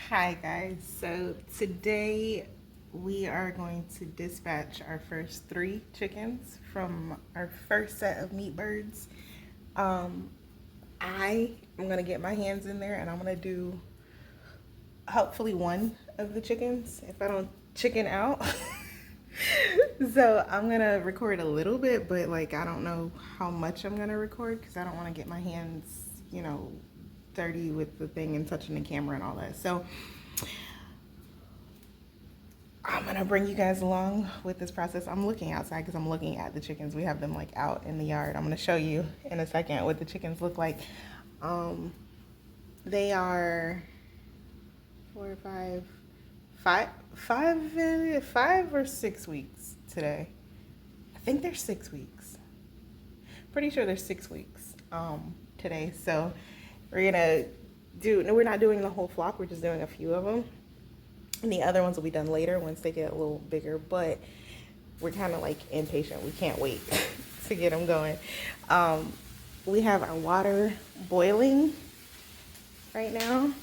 Hi guys, so today we are going to dispatch our first 3 chickens from our first set of meat birds. Um, I am gonna get my hands in there and I'm gonna do hopefully one of the chickens if I don't chicken out. So I'm gonna record a little bit, but like I don't know how much I'm gonna record because I don't want to get my hands, dirty with the thing and touching the camera and all that. So I'm gonna bring you guys along with this process. I'm looking outside because I'm looking at the chickens. We have them like out in the yard. I'm gonna show you in a second what the chickens look like. They are 4, 5 or 6 weeks today. I think they're 6 weeks. Pretty sure they're 6 weeks today. So we're not doing the whole flock. We're just doing a few of them. And the other ones will be done later once they get a little bigger, but we're kind of like impatient. We can't wait to get them going. We have our water boiling right now.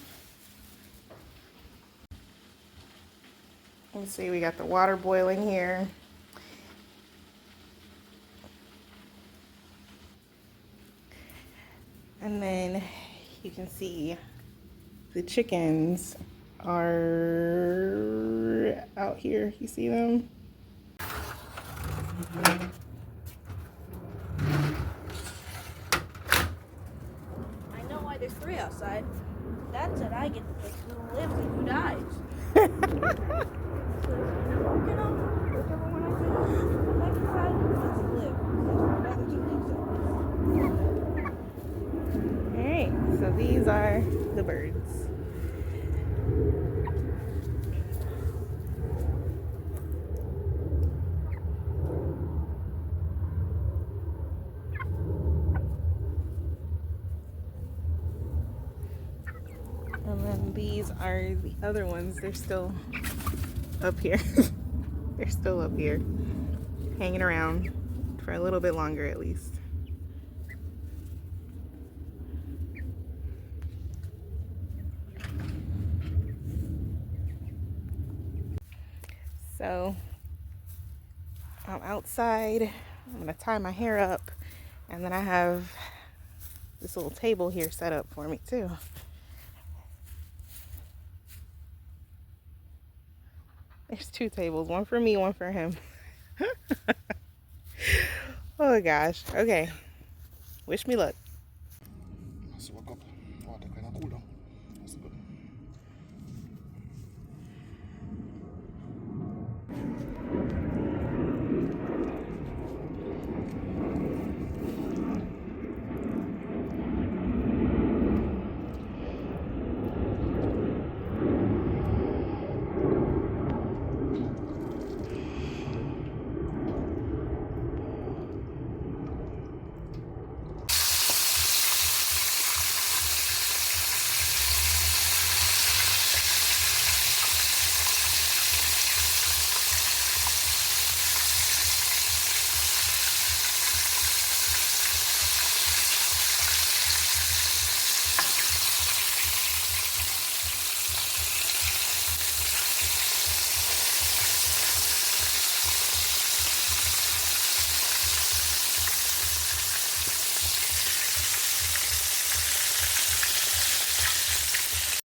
Let's see, we got the water boiling here. And then you can see the chickens are out here. You see them? I know why there's 3 outside. That's it. I get to pick who lives and who dies. Whichever one I decide who wants to live. That's my other 2 Alright, so these are the birds. And then these are the other ones. They're still up here. They're still up here, hanging around for a little bit longer at least. So I'm outside. I'm gonna tie my hair up, and then I have this little table here set up for me too. There's 2 tables, one for me, one for him. Oh gosh. Okay. Wish me luck.